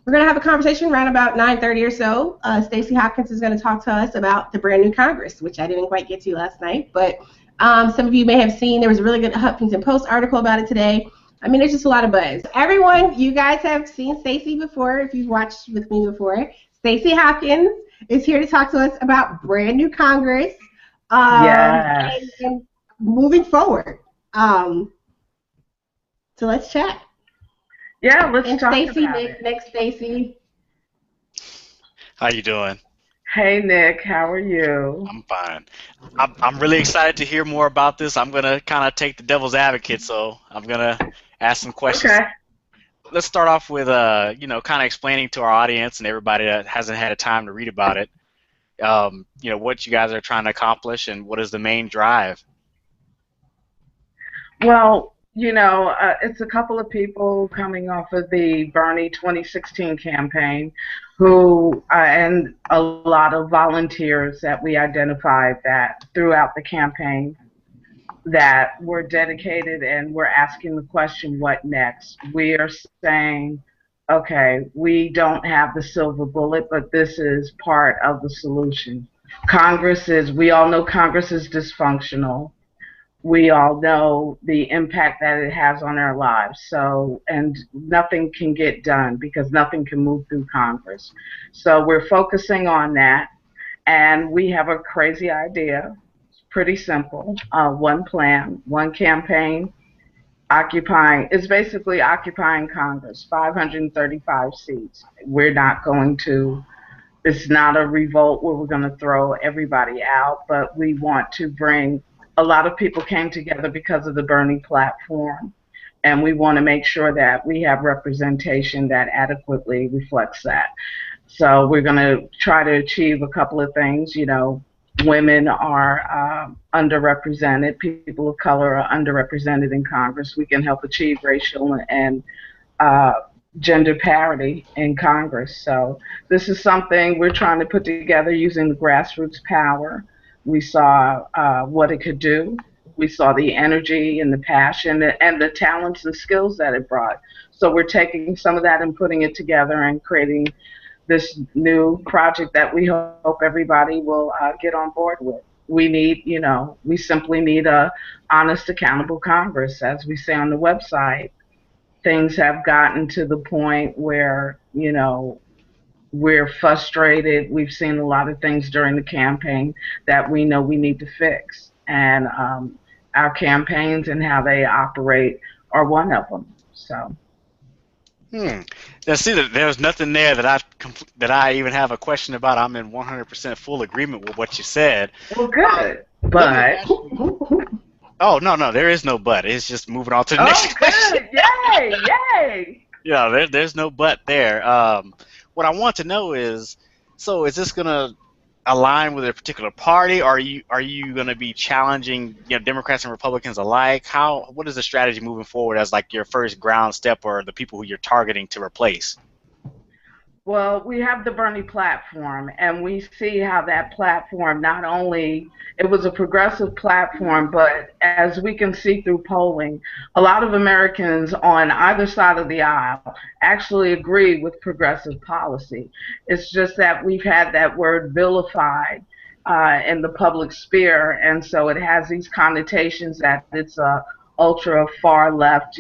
We're going to have a conversation around about 9:30 or so. Stacey Hopkins is going to talk to us about the brand new Congress, which I didn't quite get to last night. But some of you may have seen there was a really good Huffington Post article about it today. I mean, there's just a lot of buzz. Everyone, you guys have seen Stacey before if you've watched with me before. Stacey Hopkins is here to talk to us about brand new Congress and moving forward. So let's chat. Yeah, let's talk Stacey, about it. Next Stacey. How you doing? Hey, Nick. How are you? I'm fine. I'm really excited to hear more about this. I'm going to kind of take the devil's advocate, so I'm going to ask some questions. Okay. Let's start off with, kind of explaining to our audience and everybody that hasn't had a time to read about it, what you guys are trying to accomplish and what is the main drive. Well, it's a couple of people coming off of the Bernie 2016 campaign who, and a lot of volunteers that we identified that throughout the campaign that were dedicated, and we're asking the question, what next? We are saying, okay, we don't have the silver bullet, but this is part of the solution. We all know Congress is dysfunctional. We all know the impact that it has on our lives. And nothing can get done because nothing can move through Congress. So we're focusing on that, and we have a crazy idea. It's pretty simple. One plan, one campaign, it's basically occupying Congress, 535 seats. It's not a revolt where we're going to throw everybody out, but we want to bring. A lot of people came together because of the Bernie platform, and we want to make sure that we have representation that adequately reflects that. So we're going to try to achieve a couple of things. Women are underrepresented. People of color are underrepresented in Congress. We can help achieve racial and gender parity in Congress. So this is something we're trying to put together using the grassroots power. We saw what it could do. We saw the energy and the passion and the talents and skills that it brought. So we're taking some of that and putting it together and creating this new project that we hope everybody will get on board with. We simply need a honest, accountable Congress. As we say on the website, things have gotten to the point where, we're frustrated. We've seen a lot of things during the campaign that we know we need to fix. And our campaigns and how they operate are one of them. So. Now, see, there's nothing there that I even have a question about. I'm in 100% full agreement with what you said. Well, good. But. Oh, no, there is no but. It's just moving on to the next question. Yay! Yeah, there's no but there. What I want to know is, so is this going to align with a particular party? Or are you going to be challenging Democrats and Republicans alike? What is the strategy moving forward as like your first ground step or the people who you're targeting to replace? Well, we have the Bernie platform, and we see how that platform not only, it was a progressive platform, but as we can see through polling, a lot of Americans on either side of the aisle actually agree with progressive policy. It's just that we've had that word vilified in the public sphere, and so it has these connotations that it's a ultra far left,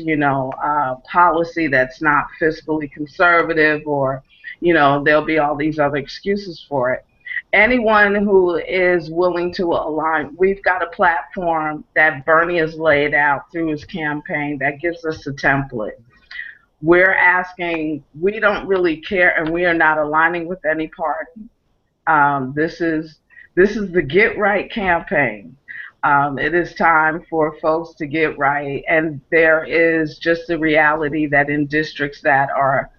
policy that's not fiscally conservative, or there'll be all these other excuses for it. Anyone who is willing to align, we've got a platform that Bernie has laid out through his campaign that gives us a template. We're asking, we don't really care, and we are not aligning with any party. This is the Get Right campaign. It is time for folks to get right, and there is just the reality that in districts that are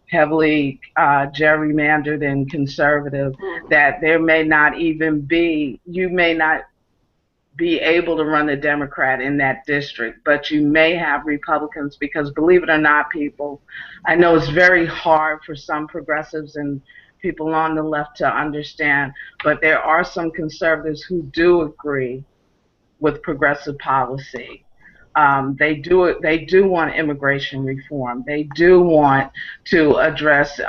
heavily gerrymandered and conservative, that there may not even be, you may not be able to run a Democrat in that district, but you may have Republicans, because believe it or not, people, I know it's very hard for some progressives and people on the left to understand, but there are some conservatives who do agree with progressive policy. They do it. They do want immigration reform. They do want to address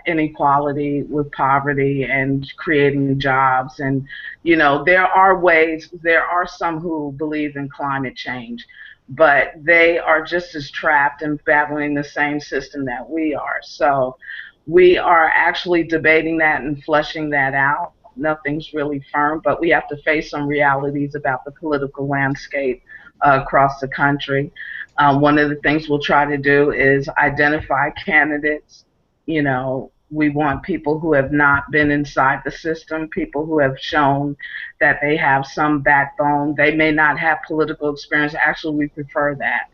inequality with poverty and creating jobs. And there are ways. There are some who believe in climate change, but they are just as trapped and battling the same system that we are. So we are actually debating that and fleshing that out. Nothing's really firm, but we have to face some realities about the political landscape across the country. One of the things we'll try to do is identify candidates. We want people who have not been inside the system, people who have shown that they have some backbone. They may not have political experience. Actually, we prefer that.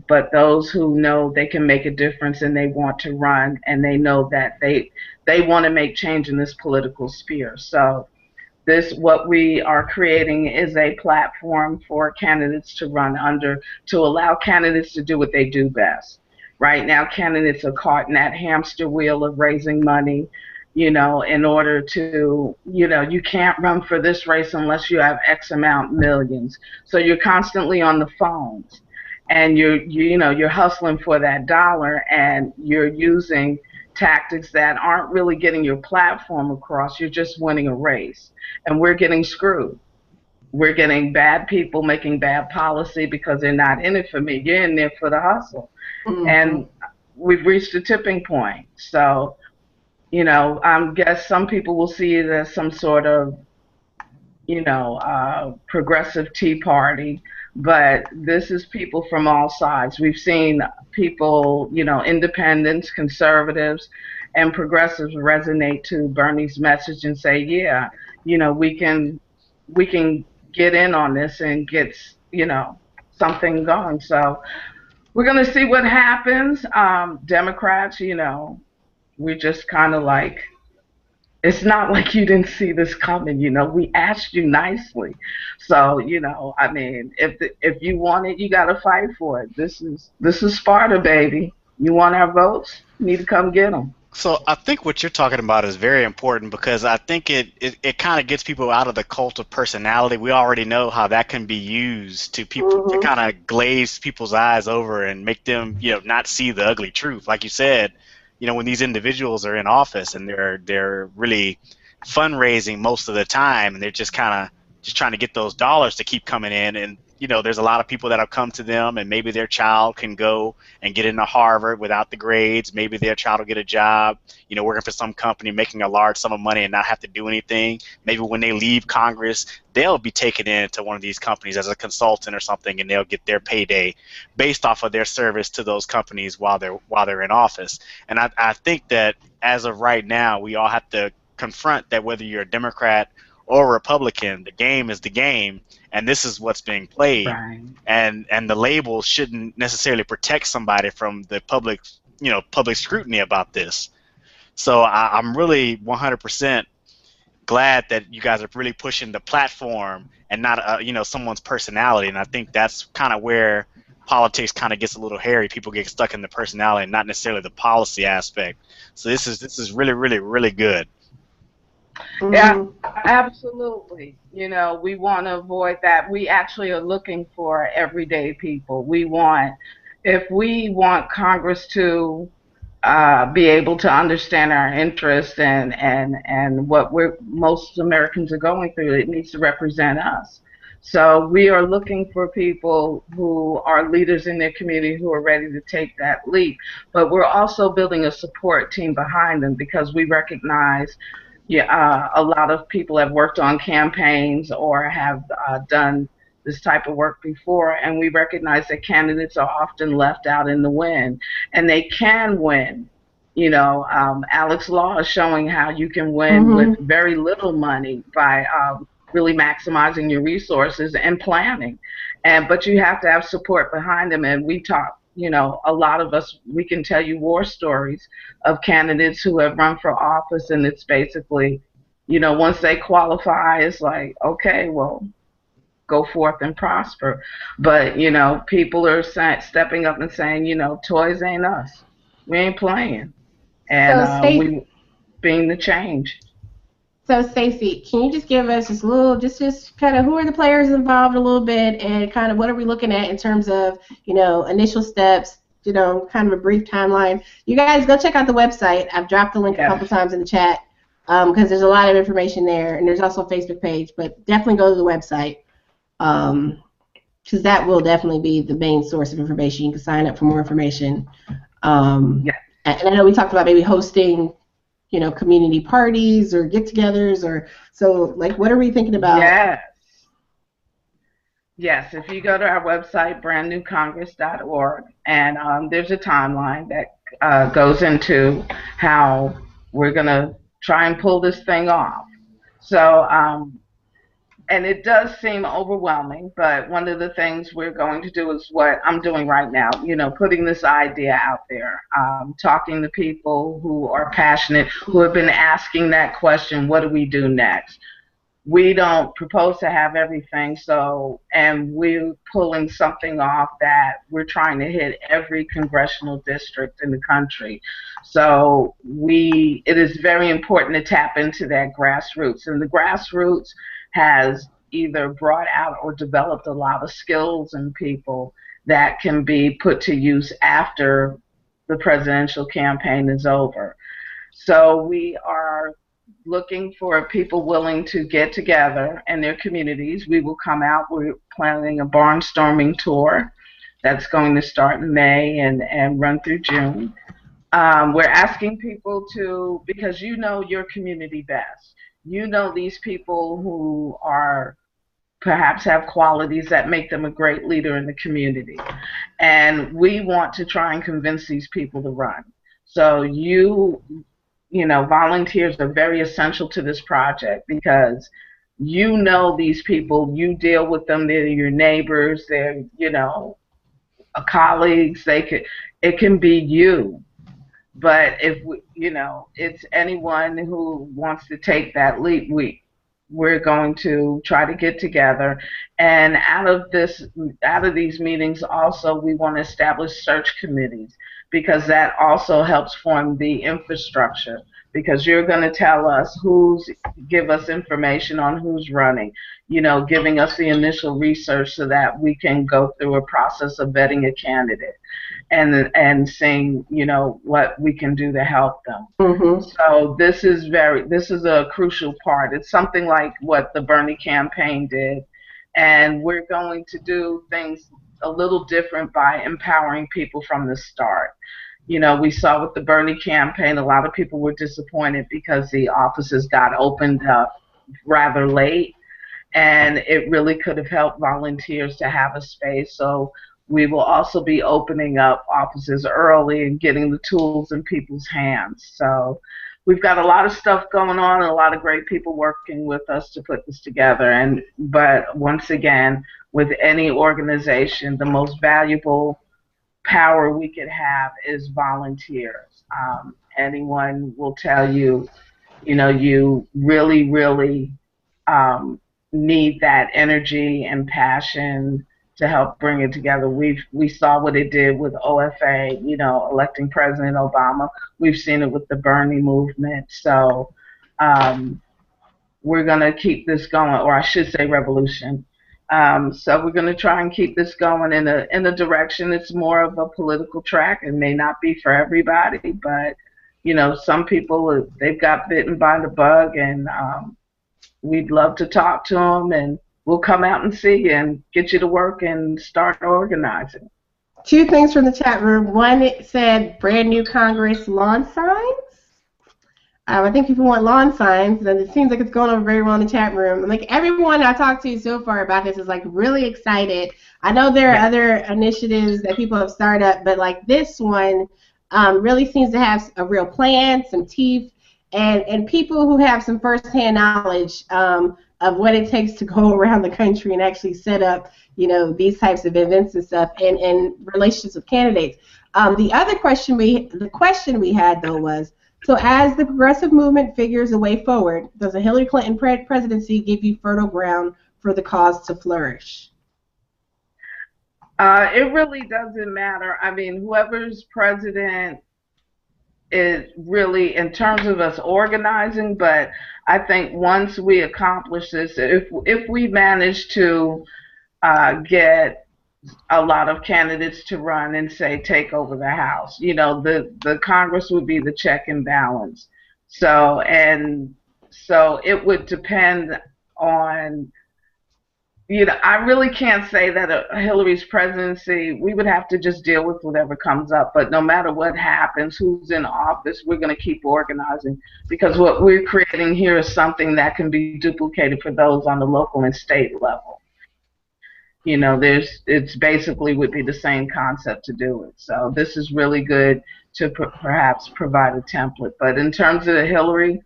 But those who know they can make a difference and they want to run and they know that they want to make change in this political sphere. So what we are creating is a platform for candidates to run under, to allow candidates to do what they do best. Right now, candidates are caught in that hamster wheel of raising money, in order to, you can't run for this race unless you have X amount millions. So you're constantly on the phones and you're hustling for that dollar, and you're using tactics that aren't really getting your platform across. You're just winning a race, and we're getting screwed. We're getting bad people making bad policy because they're not in it for me. You're in there for the hustle. Mm-hmm. And we've reached a tipping point. So, I guess some people will see it as some sort of, progressive Tea Party, but this is people from all sides. We've seen people, independents, conservatives, and progressives resonate to Bernie's message and say, yeah, we can get in on this and get, something going. So we're going to see what happens. Democrats, we just kind of like, it's not like you didn't see this coming, we asked you nicely. So, I mean, if you want it, you got to fight for it. This is Sparta, baby. You want our votes? You need to come get them. So I think what you're talking about is very important, because I think it kind of gets people out of the cult of personality. We already know how that can be used to people, mm-hmm. to kind of glaze people's eyes over and make them, not see the ugly truth. Like you said, when these individuals are in office and they're really fundraising most of the time, and they're just kind of just trying to get those dollars to keep coming in, and there's a lot of people that have come to them, and maybe their child can go and get into Harvard without the grades. Maybe their child will get a job, working for some company, making a large sum of money and not have to do anything. Maybe when they leave Congress, they'll be taken into one of these companies as a consultant or something, and they'll get their payday based off of their service to those companies while they're in office. And I think that as of right now, we all have to confront that whether you're a Democrat or Republican, the game is the game, and this is what's being played. Right. And the label shouldn't necessarily protect somebody from the public scrutiny about this. So I'm really 100% glad that you guys are really pushing the platform and not someone's personality. And I think that's kind of where politics kind of gets a little hairy. People get stuck in the personality and not necessarily the policy aspect. So this is really, really, really good. Yeah, absolutely. We want to avoid that. We actually are looking for everyday people. If we want Congress to be able to understand our interests and what most Americans are going through, it needs to represent us. So we are looking for people who are leaders in their community who are ready to take that leap. But we're also building a support team behind them, because we recognize a lot of people have worked on campaigns or have done this type of work before, and we recognize that candidates are often left out in the wind, and they can win. Alex Law is showing how you can win mm-hmm. with very little money by really maximizing your resources and planning. But you have to have support behind them, and we talk. A lot of us, we can tell you war stories of candidates who have run for office, and it's basically, once they qualify, it's like, okay, well, go forth and prosper. But, people are stepping up and saying, toys ain't us. We ain't playing. And we being the change. So, Stacey, can you just give us just a little, just kind of who are the players involved a little bit, and kind of what are we looking at in terms of, initial steps, kind of a brief timeline. You guys go check out the website. I've dropped the link a couple times in the chat because there's a lot of information there, and there's also a Facebook page, but definitely go to the website because that will definitely be the main source of information. You can sign up for more information. And I know we talked about maybe hosting community parties or get-togethers, or so. Like, what are we thinking about? Yes. If you go to our website, brandnewcongress.org, and there's a timeline that goes into how we're gonna try and pull this thing off. So, and it does seem overwhelming, but one of the things we're going to do is what I'm doing right now, putting this idea out there, talking to people who are passionate, who have been asking that question, what do we do next? We don't propose to have everything, and we're pulling something off that we're trying to hit every congressional district in the country. So it is very important to tap into that grassroots, and the grassroots has either brought out or developed a lot of skills in people that can be put to use after the presidential campaign is over. So we are looking for people willing to get together in their communities. We will come out. We're planning a barnstorming tour that's going to start in May and run through June. We're asking people to, because you know your community best. You know these people who are perhaps have qualities that make them a great leader in the community. And we want to try and convince these people to run. So volunteers are very essential to this project because these people, you deal with them, they're your neighbors, they're, colleagues, it can be you. But if it's anyone who wants to take that leap, we're going to try to get together. And out of these meetings also, we want to establish search committees because that also helps form the infrastructure. Because you're going to tell us give us information on who's running, giving us the initial research so that we can go through a process of vetting a candidate and seeing, what we can do to help them. Mm-hmm. So this is a crucial part. It's something like what the Bernie campaign did, and we're going to do things a little different by empowering people from the start. We saw with the Bernie campaign, a lot of people were disappointed because the offices got opened up rather late, and it really could have helped volunteers to have a space. So we will also be opening up offices early and getting the tools in people's hands. So we've got a lot of stuff going on and a lot of great people working with us to put this together. But once again, with any organization, the most valuable power we could have is volunteers. Anyone will tell you, you really, really need that energy and passion to help bring it together. We saw what it did with OFA, electing President Obama. We've seen it with the Bernie movement. So we're going to keep this going, or I should say revolution. So we're going to try and keep this going in a direction. It's more of a political track. It may not be for everybody, but some people, they've got bitten by the bug, and we'd love to talk to them, and we'll come out and see you and get you to work and start organizing. 2 things from the chat room. One, it said brand new Congress lawn signs. I think people want lawn signs, and it seems like it's going over very well in the chat room. And like everyone I talked to so far about this is like really excited. I know there are other initiatives that people have started up, but like this one really seems to have a real plan, some teeth, and people who have some firsthand knowledge of what it takes to go around the country and actually set up, these types of events and stuff, and relationships with candidates. The question we had though was, so as the progressive movement figures a way forward, does a Hillary Clinton presidency give you fertile ground for the cause to flourish? It really doesn't matter. I mean, whoever's president it really, in terms of us organizing, but I think once we accomplish this, if we manage to get a lot of candidates to run and say take over the House, the Congress would be the check and balance. So it would depend on, I really can't say that Hillary's presidency, we would have to just deal with whatever comes up. But no matter what happens, who's in office, we're going to keep organizing, because what we're creating here is something that can be duplicated for those on the local and state level. It's basically would be the same concept to do it. So this is really good to perhaps provide a template. But in terms of Hillary,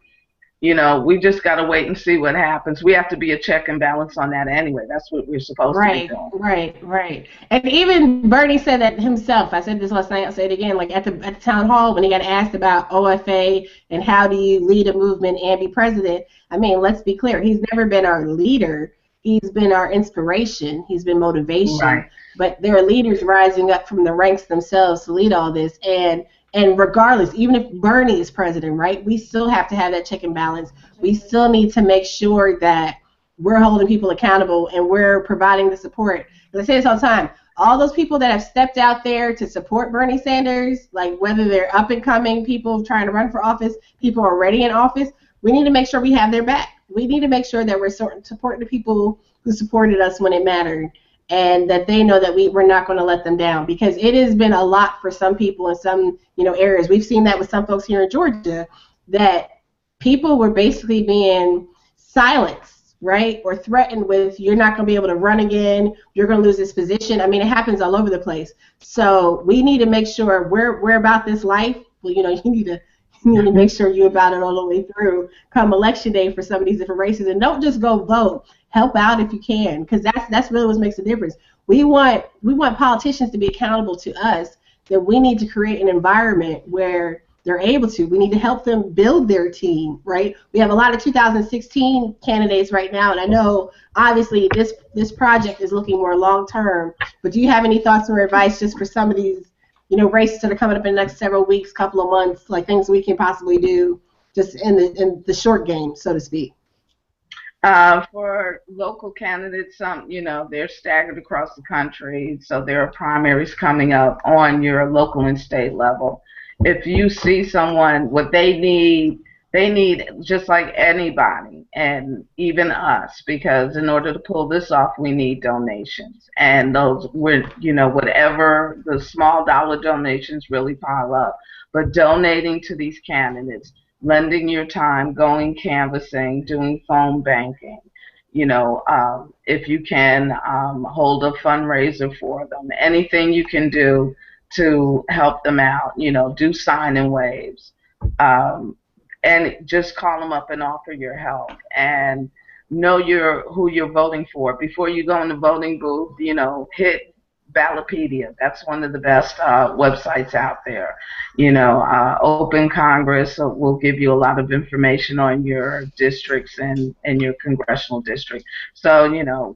we just got to wait and see what happens. We have to be a check and balance on that anyway. That's what we're supposed to be doing. Right. And even Bernie said that himself. I said this last night. I'll say it again. Like at the town hall when he got asked about OFA and how do you lead a movement and be president. I mean, let's be clear. He's never been our leader. He's been our inspiration. He's been motivation. Right. But there are leaders rising up from the ranks themselves to lead all this. And regardless, even if Bernie is president, right, we still have to have that check and balance. We still need to make sure that we're holding people accountable and we're providing the support. I say this all the time. All those people that have stepped out there to support Bernie Sanders, like whether they're up-and-coming people trying to run for office, people already in office, we need to make sure we have their back. We need to make sure that we're supporting the people who supported us when it mattered, and that they know that we're not going to let them down, because it has been a lot for some people in some areas. We've seen that with some folks here in Georgia, that people were basically being silenced, right, or threatened with, you're not going to be able to run again, you're going to lose this position. I mean, it happens all over the place. So we need to make sure we're about this life. Well, you need to make sure you're about it all the way through come election day for some of these different races, and don't just go vote. Help out if you can, because that's really what makes a difference. We want politicians to be accountable to us. That we need to create an environment where they're able to. We need to help them build their team, right? We have a lot of 2016 candidates right now, and I know obviously this project is looking more long term. But do you have any thoughts or advice just for some of these races that are coming up in the next several weeks, couple of months, like things we can possibly do just in the short game, so to speak? For local candidates, they're staggered across the country, so there are primaries coming up on your local and state level. If you see someone, what they need just like anybody, and even us, because in order to pull this off, we need donations. And those, whatever the small dollar donations really pile up. But donating to these candidates, lending your time, going canvassing, doing phone banking, if you can hold a fundraiser for them, anything you can do to help them out, do sign-in waves, and just call them up and offer your help, and know who you're voting for. Before you go in the voting booth, hit Ballotpedia. That's one of the best websites out there. Open Congress will give you a lot of information on your districts and your congressional district. So,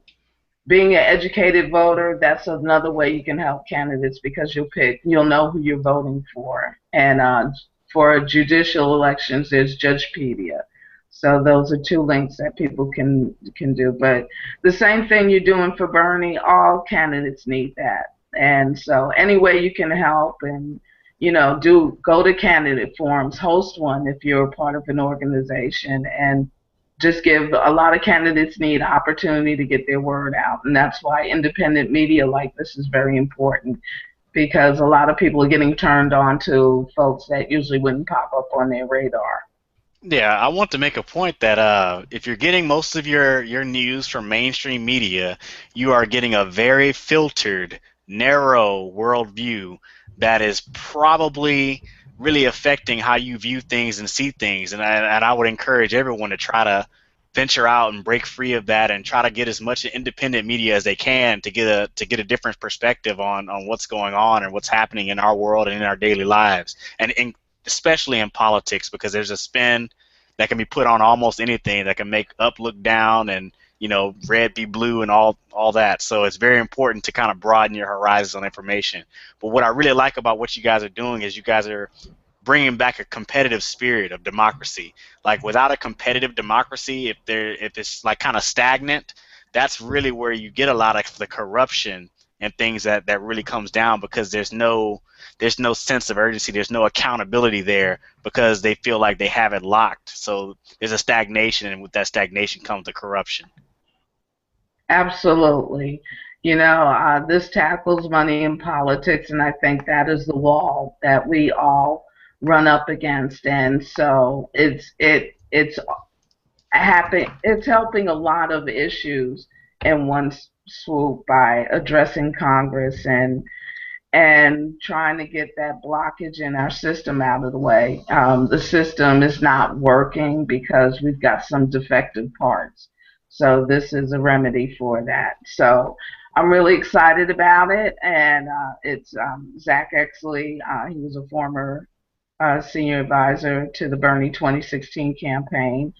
being an educated voter, that's another way you can help candidates, because you'll know who you're voting for. And for judicial elections, there's Judgepedia. So those are two links that people can do. But the same thing you're doing for Bernie, all candidates need that. And so any way you can help, and go to candidate forums, host one if you're a part of an organization, and just give. A lot of candidates need opportunity to get their word out, and that's why independent media like this is very important, because a lot of people are getting turned on to folks that usually wouldn't pop up on their radar. Yeah, I want to make a point that if you're getting most of your news from mainstream media, you are getting a very filtered, narrow worldview that is probably really affecting how you view things and see things. And I would encourage everyone to try to venture out and break free of that, and try to get as much independent media as they can to get a different perspective on what's going on and what's happening in our world and in our daily lives, and especially in politics, because there's a spin that can be put on almost anything that can make up look down, and red be blue, and all that. So it's very important to kind of broaden your horizons on information. But what I really like about what you guys are doing is you guys are bringing back a competitive spirit of democracy. Like without a competitive democracy, if it's like kind of stagnant, that's really where you get a lot of the corruption and things that really comes down, because there's no sense of urgency, there's no accountability there, because they feel like they have it locked. So there's a stagnation, and with that stagnation comes the corruption. Absolutely. This tackles money in politics, and I think that is the wall that we all run up against. And so it's helping a lot of issues in one swoop by addressing Congress and trying to get that blockage in our system out of the way. The system is not working because we've got some defective parts. So this is a remedy for that. So I'm really excited about it. And it's Zach Exley. He was a former senior advisor to the Bernie 2016 campaign.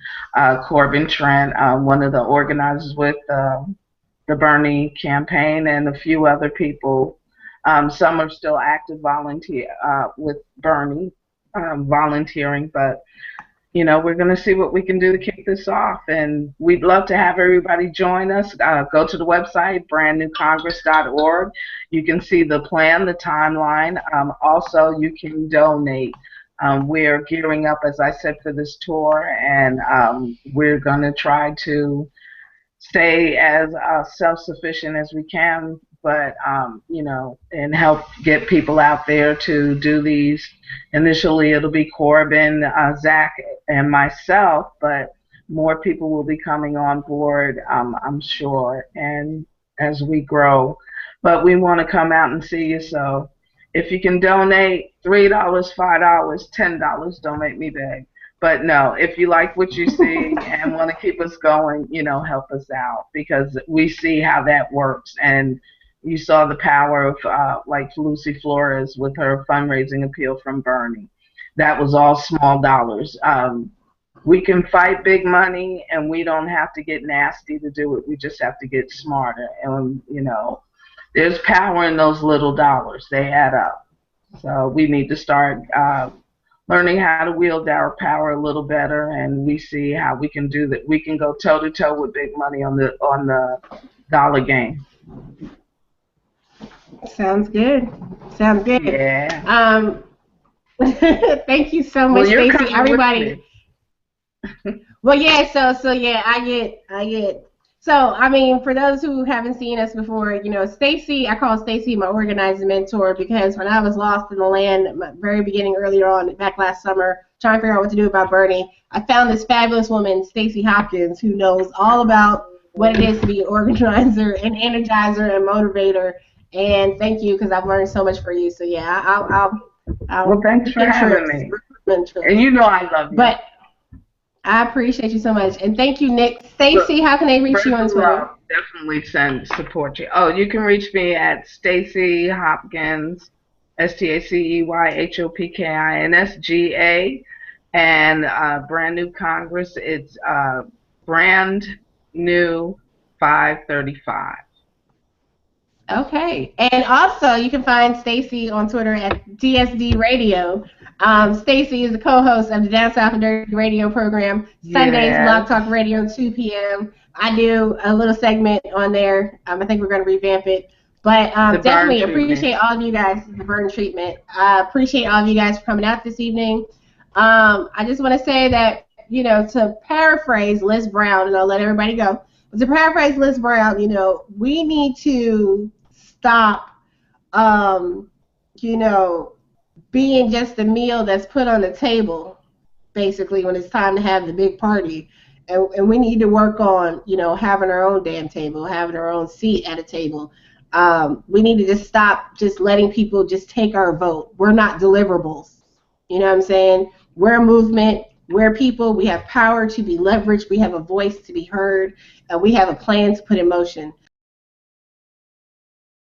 Corbin Trent, one of the organizers with the Bernie campaign, and a few other people. Some are still active with Bernie, volunteering, but we're going to see what we can do to kick this off, and we'd love to have everybody join us. Go to the website, brandnewcongress.org. You can see the plan, the timeline. Also, you can donate. We're gearing up, as I said, for this tour, and we're going to try to stay as self-sufficient as we can, but and help get people out there to do these. Initially, it'll be Corbin, Zach, and myself, but more people will be coming on board, I'm sure, and as we grow. But we want to come out and see you, so if you can donate $3, $5, $10, don't make me beg. But no, if you like what you see and want to keep us going, help us out, because we see how that works. And you saw the power of like Lucy Flores with her fundraising appeal from Bernie. That was all small dollars. We can fight big money, and we don't have to get nasty to do it. We just have to get smarter. And, there's power in those little dollars. They add up. So we need to start learning how to wield our power a little better, and we see how we can do that. We can go toe to toe with big money on the dollar game. Sounds good. Sounds good. Yeah. Thank you so much, Well, Stacey. Everybody. Well, yeah. So yeah, I get. So I mean, for those who haven't seen us before, Stacey, I call Stacey my organizing mentor, because when I was lost in the land at my very beginning, earlier on, back last summer, trying to figure out what to do about Bernie, I found this fabulous woman, Stacey Hopkins, who knows all about what it is to be an organizer and energizer and motivator. And thank you, because I've learned so much from you. So yeah, I'll well, thanks for having me. And I love you. But I appreciate you so much, and thank you, Nick. Stacey, how can they reach you on Twitter? Definitely support you. Oh, you can reach me at Stacey Hopkins, StaceyHopkinsGA, and Brand New Congress. It's Brand New 535. Okay, and also you can find Stacey on Twitter at DSD Radio. Stacey is the co-host of the Down South and Dirty Radio program, Sundays, Blog Talk Radio, 2 p.m. I do a little segment on there. I think we're going to revamp it. But definitely appreciate all of you guys, the burn treatment. I appreciate all of you guys for coming out this evening. I just want to say that, to paraphrase Liz Brown, and I'll let everybody go. But to paraphrase Liz Brown, we need to stop, being just the meal that's put on the table, basically, when it's time to have the big party. And we need to work on, having our own damn table, having our own seat at a table. We need to just stop just letting people just take our vote. We're not deliverables. You know what I'm saying? We're a movement. We're people. We have power to be leveraged. We have a voice to be heard. And we have a plan to put in motion.